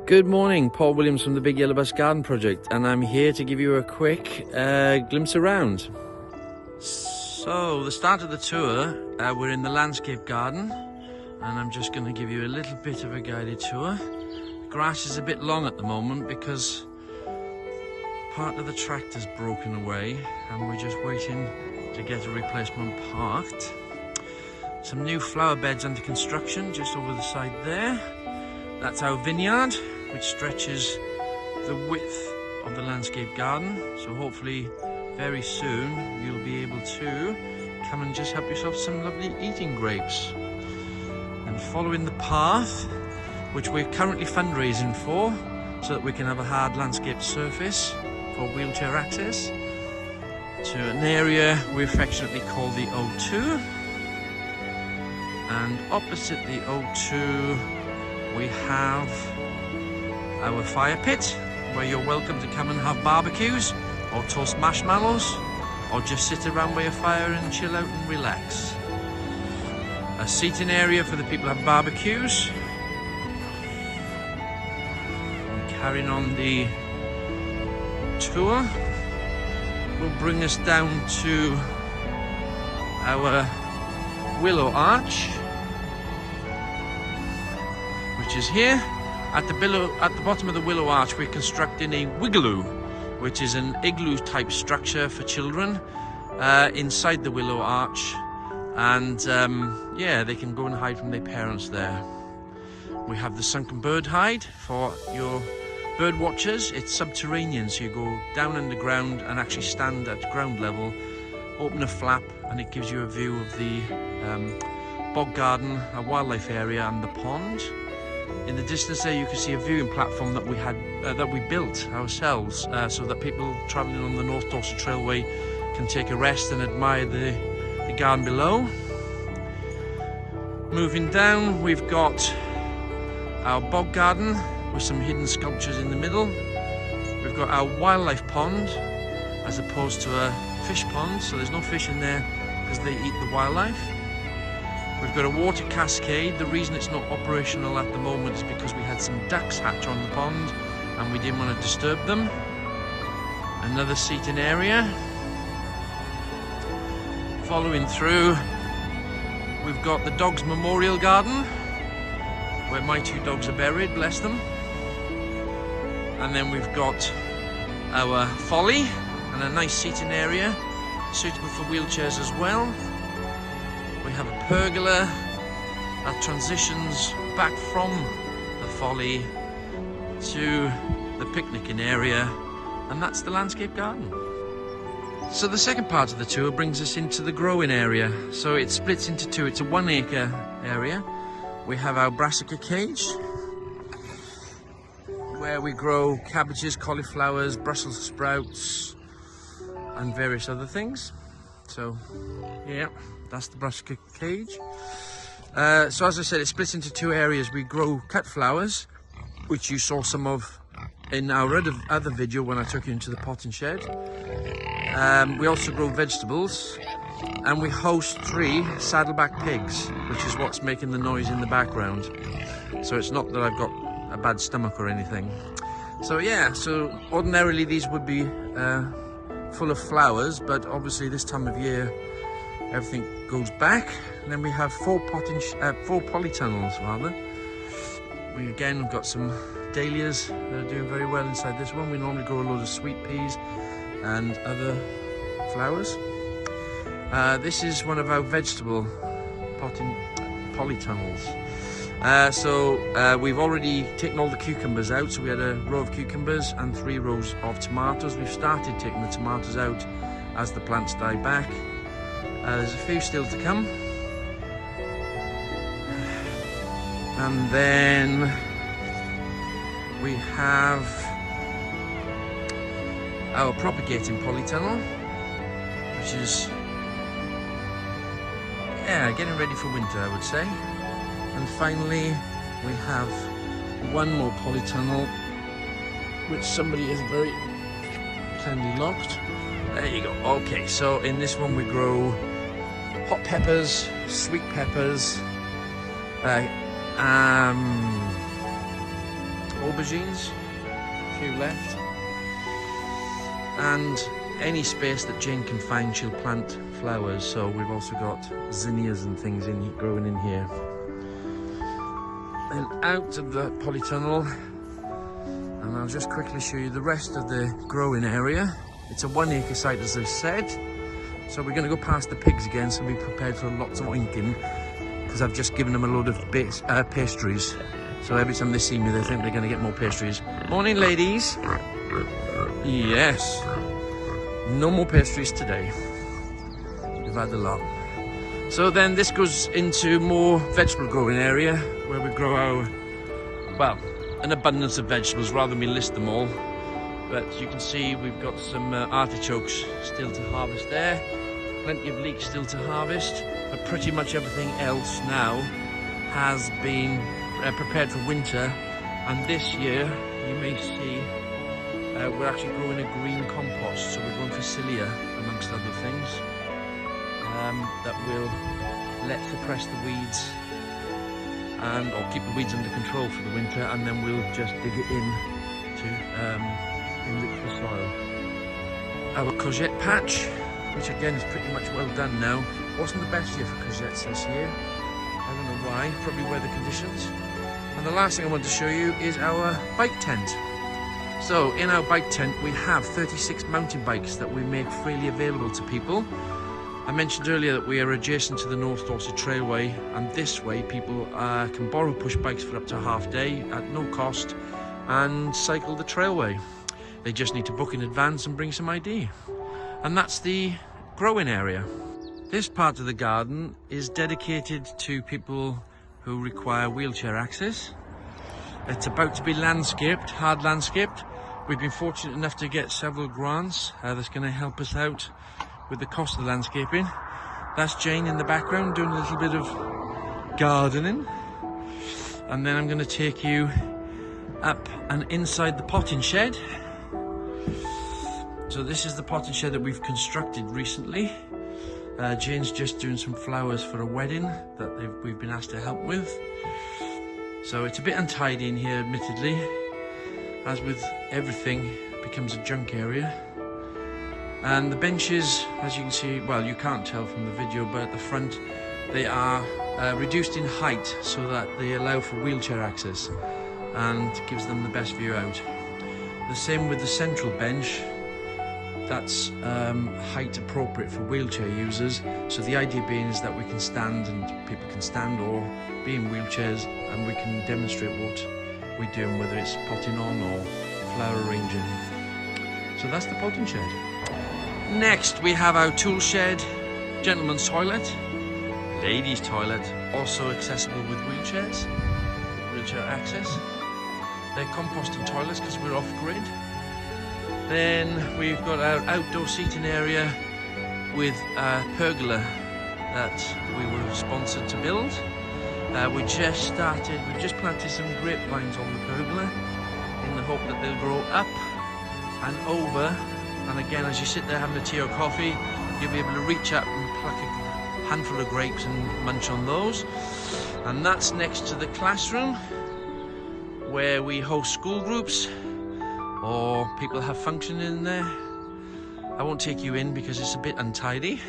Good morning, Paul Williams from the Big Yellow Bus Garden Project, and I'm here to give you a quick glimpse around. So, the start of the tour, we're in the landscape garden, and I'm just going to give you a little bit of a guided tour. The grass is a bit long at the moment because part of the tractor's broken away, and we're just waiting to get a replacement parked. Some new flower beds under construction just over the side there. That's our vineyard, which stretches the width of the landscape garden. So hopefully very soon you'll be able to come and just help yourself some lovely eating grapes. And following the path, which we're currently fundraising for, so that we can have a hard landscape surface for wheelchair access, to an area we affectionately call the O2. And opposite the O2 we have our fire pit, where you're welcome to come and have barbecues or toast marshmallows or just sit around by a fire and chill out and relax. A seating area for the people who have barbecues. And carrying on the tour will bring us down to our willow arch, which is here. At the bottom of the willow arch, we're constructing a wigaloo, which is an igloo type structure for children inside the willow arch, and yeah, they can go and hide from their parents there. We have the sunken bird hide for your bird watchers. It's subterranean, so you go down underground and actually stand at ground level, open a flap, and it gives you a view of the bog garden, a wildlife area, and the pond. In the distance there, you can see a viewing platform that we built ourselves, so that people travelling on the North Dorset Trailway can take a rest and admire the garden below. Moving down, we've got our bog garden with some hidden sculptures in the middle. We've got our wildlife pond, as opposed to a fish pond, so there's no fish in there because they eat the wildlife. We've got a water cascade. The reason it's not operational at the moment is because we had some ducks hatch on the pond and we didn't want to disturb them. Another seating area. Following through, we've got the Dogs Memorial Garden, where my two dogs are buried, bless them. And then we've got our folly and a nice seating area, suitable for wheelchairs as well. We have a pergola that transitions back from the folly to the picnicking area, and that's the landscape garden. So the second part of the tour brings us into the growing area. So it splits into two. It's a 1 acre area. We have our brassica cage, where we grow cabbages, cauliflowers, Brussels sprouts, and various other things. So yeah, that's the brassica cage. So as I said, it splits into two areas. We grow cut flowers, which you saw some of in our other video when I took you into the potting shed. We also grow vegetables, and we host 3 saddleback pigs, which is what's making the noise in the background. So it's not that I've got a bad stomach or anything. So yeah, so ordinarily these would be full of flowers, but obviously this time of year everything goes back. And then we have 4 polytunnels rather. We again have got some dahlias that are doing very well inside this one. We normally grow a load of sweet peas and other flowers. This is one of our vegetable polytunnels. So we've already taken all the cucumbers out. So we had a row of cucumbers and 3 rows of tomatoes. We've started taking the tomatoes out as the plants die back. There's a few still to come. And then we have our propagating polytunnel, which is, yeah, getting ready for winter, I would say. And finally, we have one more polytunnel, which somebody has very kindly locked. There you go. Okay, so in this one we grow hot peppers, sweet peppers, aubergines, a few left, and any space that Jane can find she'll plant flowers. So we've also got zinnias and things growing in here. Then out of the polytunnel, and I'll just quickly show you the rest of the growing area. It's a 1 acre site, as I said, so we're going to go past the pigs again, so be prepared for lots of oinking, because I've just given them a load of pastries. So every time they see me, they think they're going to get more pastries. Morning, ladies. Yes. No more pastries today. We've had a lot. So then this goes into more vegetable growing area, where we grow our, well, an abundance of vegetables, rather than me list them all. But you can see we've got some artichokes still to harvest there. Plenty of leeks still to harvest. But pretty much everything else now has been prepared for winter. And this year, you may see, we're actually growing a green compost. So we're growing Phacelia, amongst other things, that will suppress the weeds or keep the weeds under control for the winter, and then we'll just dig it in to enrich the soil. Our courgette patch, which again is pretty much well done now. Wasn't the best year for courgettes this year. I don't know why, probably weather conditions. And the last thing I want to show you is our bike tent. So in our bike tent we have 36 mountain bikes that we make freely available to people. I mentioned earlier that we are adjacent to the North Dorset Trailway, and this way people can borrow push bikes for up to a half day at no cost and cycle the trailway. They just need to book in advance and bring some ID. And that's the growing area. This part of the garden is dedicated to people who require wheelchair access. It's about to be landscaped, hard landscaped. We've been fortunate enough to get several grants that's going to help us out with the cost of the landscaping. That's Jane in the background doing a little bit of gardening. And then I'm going to take you up and inside the potting shed. So this is the potting shed that we've constructed recently. Jane's just doing some flowers for a wedding that we've been asked to help with. So it's a bit untidy in here, admittedly. As with everything, it becomes a junk area. And the benches, as you can see, well, you can't tell from the video, but at the front they are reduced in height so that they allow for wheelchair access and gives them the best view out. The same with the central bench. That's height appropriate for wheelchair users. So the idea being is that we can stand, and people can stand or be in wheelchairs, and we can demonstrate what we're doing, whether it's potting on or flower arranging. So that's the potting shed. Next we have our tool shed, gentleman's toilet, ladies' toilet, also accessible with wheelchairs, wheelchair access. They're composting toilets because we're off grid. Then we've got our outdoor seating area with a pergola that we were sponsored to build. We've just planted some grapevines on the pergola in the hope that they'll grow up and over. And again, as you sit there having a tea or coffee, you'll be able to reach up and pluck a handful of grapes and munch on those. And that's next to the classroom where we host school groups or people have function in there. I won't take you in because it's a bit untidy,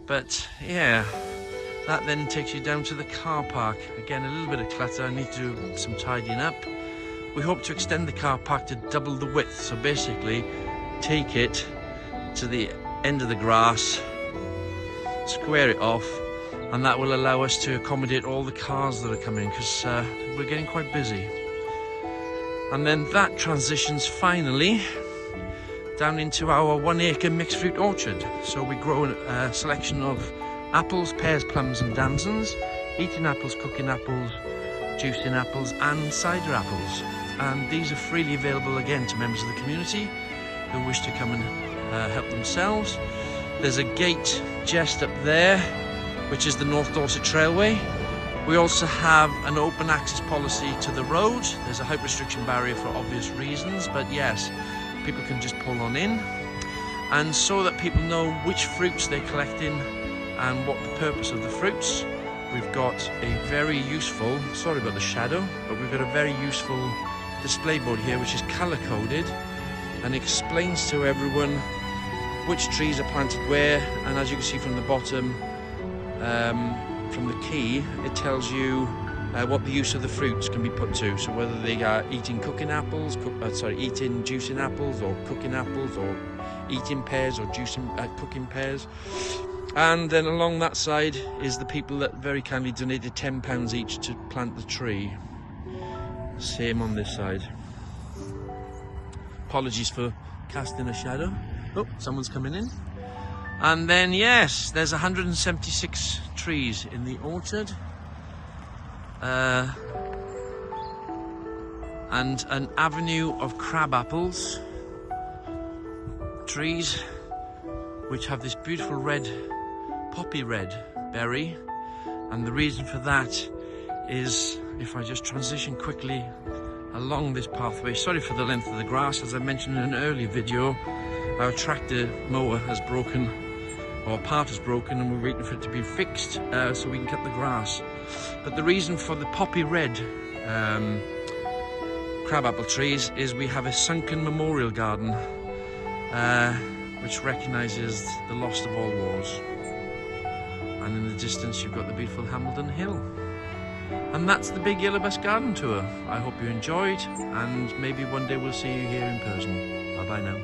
but yeah, that then takes you down to the car park. Again, a little bit of clutter. I need to do some tidying up. We hope to extend the car park to double the width, so basically take it to the end of the grass, square it off, and that will allow us to accommodate all the cars that are coming, because we're getting quite busy. And then that transitions finally down into our 1 acre mixed fruit orchard. So we grow a selection of apples, pears, plums and damsons, eating apples, cooking apples, juicing apples and cider apples. And these are freely available again to members of the community who wish to come and help themselves. There's a gate just up there, which is the North Dorset Trailway. We also have an open access policy to the road. There's a height restriction barrier for obvious reasons, but yes, people can just pull on in. And so that people know which fruits they're collecting and what the purpose of the fruits, we've got a very useful, sorry about the shadow, but we've got a very useful display board here which is color coded and explains to everyone which trees are planted where, and as you can see from the bottom, from the key, it tells you what the use of the fruits can be put to. So whether they are eating cooking apples, eating juicing apples, or cooking apples, or eating pears, or cooking pears. And then along that side is the people that very kindly donated £10 each to plant the tree. Same on this side. Apologies for casting a shadow. Oh, someone's coming in. And then, yes, there's 176 trees in the orchard. And an avenue of crab apples trees which have this beautiful red, poppy red berry. And the reason for that is, if I just transition quickly along this pathway, sorry for the length of the grass, as I mentioned in an earlier video, our tractor mower has broken, or part is broken, and we're waiting for it to be fixed so we can cut the grass. But the reason for the poppy red crabapple trees is we have a sunken memorial garden which recognises the lost of all wars. And in the distance you've got the beautiful Hambledon Hill. And that's the Big Yellow Bus Garden Tour. I hope you enjoyed, and maybe one day we'll see you here in person. Bye bye now.